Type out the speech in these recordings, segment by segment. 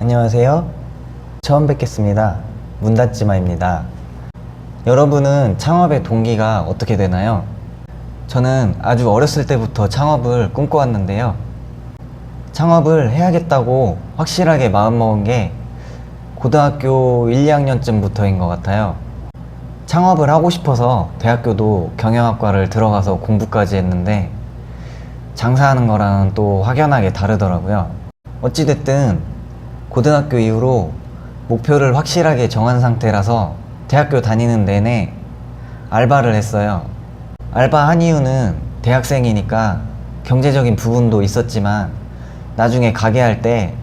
안녕하세요. 처음 뵙겠습니다. 문닫지마입니다. 여러분은 창업의 동기가 어떻게 되나요? 저는 아주 어렸을 때부터 창업을 꿈꿔왔는데요. 창업을 해야겠다고 확실하게 마음먹은 게 고등학교 1, 2학년쯤부터인 것 같아요. 창업을 하고 싶어서 대학교도 경영학과를 들어가서 공부까지 했는데 장사하는 거랑은 또 확연하게 다르더라고요. 어찌됐든 고등학교 이후로 목표를 확실하게 정한 상태라서 대학교 다니는 내내 알바를 했어요. 알바한 이유는 대학생이니까 경제적인 부분도 있었지만 나중에 가게 할 때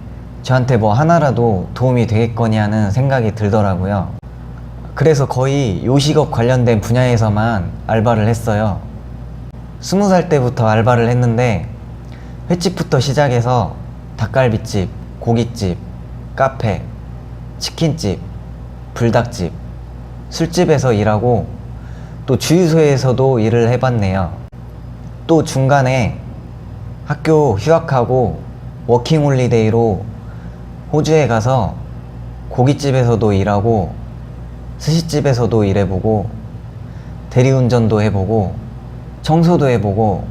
저한테 뭐 하나라도 도움이 되겠거니 하는 생각이 들더라고요. 그래서 거의 요식업 관련된 분야에서만 알바를 했어요. 20살 때부터 알바를 했는데 횟집부터 시작해서 닭갈비집, 고깃집, 카페, 치킨집, 불닭집, 술집에서 일하고 또 주유소에서도 일을 해봤네요. 또 중간에 학교 휴학하고 워킹홀리데이로 호주에 가서 고깃집에서도 일하고 스시집에서도 일해보고 대리운전도 해보고 청소도 해보고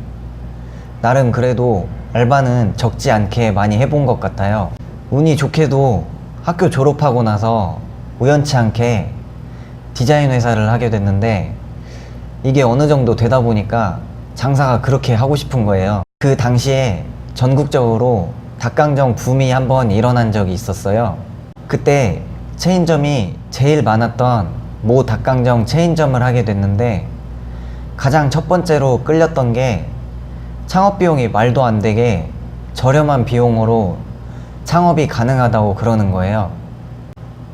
나름 그래도 알바는 적지 않게 많이 해본 것 같아요. 운이 좋게도 학교 졸업하고 나서 우연치 않게 디자인 회사를 하게 됐는데 이게 어느 정도 되다 보니까 장사가 그렇게 하고 싶은 거예요. 그 당시에 전국적으로 닭강정 붐이 한번 일어난 적이 있었어요. 그때 체인점이 제일 많았던 모 닭강정 체인점을 하게 됐는데 가장 첫 번째로 끌렸던 게 창업 비용이 말도 안 되게 저렴한 비용으로 창업이 가능하다고 그러는 거예요.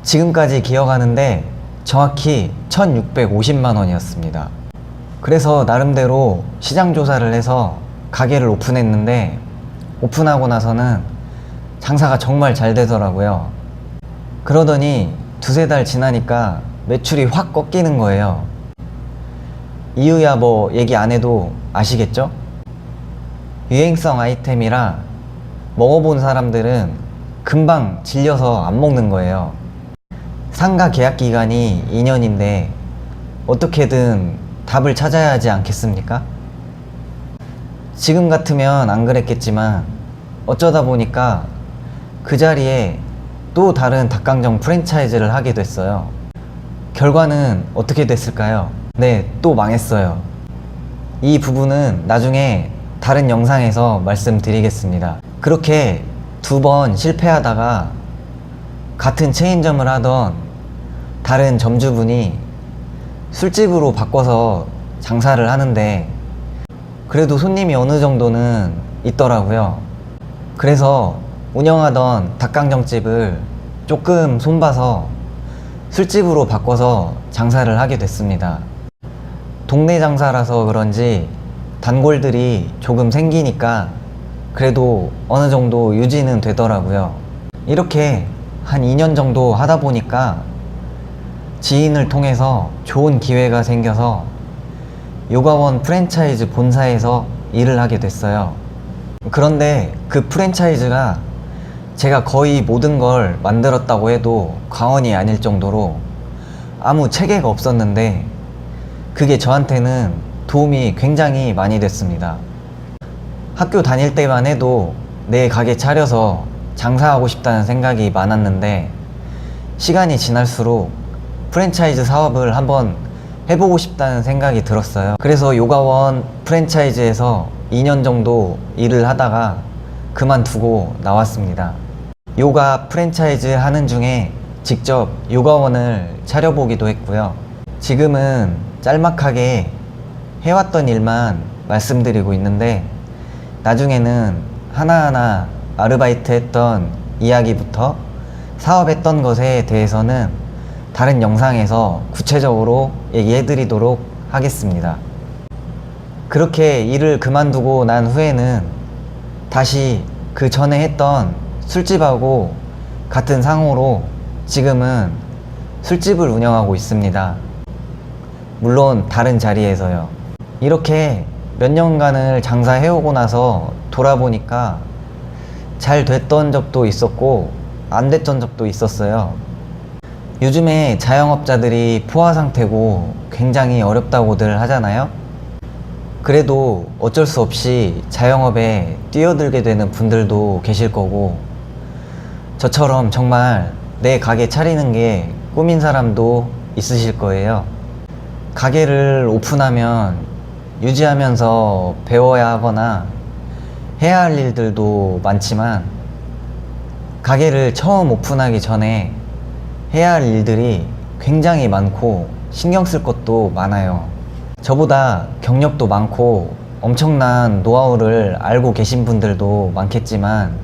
지금까지 기억하는데 정확히 1,650만 원이었습니다. 그래서 나름대로 시장 조사를 해서 가게를 오픈했는데 오픈하고 나서는 장사가 정말 잘 되더라고요. 그러더니 두세 달 지나니까 매출이 확 꺾이는 거예요. 이유야 뭐 얘기 안 해도 아시겠죠? 유행성 아이템이라 먹어본 사람들은 금방 질려서 안 먹는 거예요. 상가 계약 기간이 2년인데 어떻게든 답을 찾아야 하지 않겠습니까? 지금 같으면 안 그랬겠지만 어쩌다 보니까 그 자리에 또 다른 닭강정 프랜차이즈를 하게 됐어요. 결과는 어떻게 됐을까요? 네, 또 망했어요. 이 부분은 나중에 다른 영상에서 말씀드리겠습니다. 그렇게 2번 실패하다가 같은 체인점을 하던 다른 점주분이 술집으로 바꿔서 장사를 하는데 그래도 손님이 어느 정도는 있더라고요. 그래서 운영하던 닭강정집을 조금 손봐서 술집으로 바꿔서 장사를 하게 됐습니다. 동네 장사라서 그런지 단골들이 조금 생기니까 그래도 어느 정도 유지는 되더라고요. 이렇게 한 2년 정도 하다 보니까 지인을 통해서 좋은 기회가 생겨서 요가원 프랜차이즈 본사에서 일을 하게 됐어요. 그런데 그 프랜차이즈가 제가 거의 모든 걸 만들었다고 해도 과언이 아닐 정도로 아무 체계가 없었는데 그게 저한테는 도움이 굉장히 많이 됐습니다. 학교 다닐 때만 해도 내 가게 차려서 장사하고 싶다는 생각이 많았는데 시간이 지날수록 프랜차이즈 사업을 한번 해보고 싶다는 생각이 들었어요. 그래서 요가원 프랜차이즈에서 2년 정도 일을 하다가 그만두고 나왔습니다. 요가 프랜차이즈 하는 중에 직접 요가원을 차려보기도 했고요. 지금은 짤막하게 해왔던 일만 말씀드리고 있는데 나중에는 하나하나 아르바이트 했던 이야기부터 사업했던 것에 대해서는 다른 영상에서 구체적으로 얘기해 드리도록 하겠습니다. 그렇게 일을 그만두고 난 후에는 다시 그 전에 했던 술집하고 같은 상호로 지금은 술집을 운영하고 있습니다. 물론 다른 자리에서요. 이렇게 몇 년간을 장사해오고 나서 돌아보니까 잘 됐던 적도 있었고 안 됐던 적도 있었어요. 요즘에 자영업자들이 포화 상태고 굉장히 어렵다고들 하잖아요. 그래도 어쩔 수 없이 자영업에 뛰어들게 되는 분들도 계실 거고, 저처럼 정말 내 가게 차리는 게 꿈인 사람도 있으실 거예요. 가게를 오픈하면 유지하면서 배워야 하거나 해야 할 일들도 많지만, 가게를 처음 오픈하기 전에 해야 할 일들이 굉장히 많고 신경 쓸 것도 많아요. 저보다 경력도 많고 엄청난 노하우를 알고 계신 분들도 많겠지만,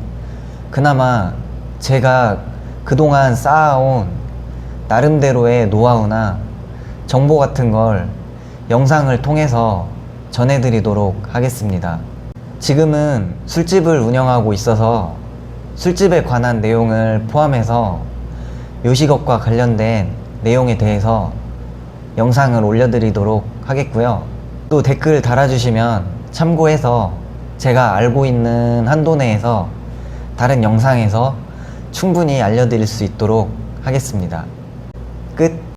그나마 제가 그동안 쌓아온 나름대로의 노하우나 정보 같은 걸 영상을 통해서 전해드리도록 하겠습니다. 지금은 술집을 운영하고 있어서 술집에 관한 내용을 포함해서 요식업과 관련된 내용에 대해서 영상을 올려드리도록 하겠고요. 또 댓글 달아주시면 참고해서 제가 알고 있는 한도 내에서 다른 영상에서 충분히 알려드릴 수 있도록 하겠습니다. 끝.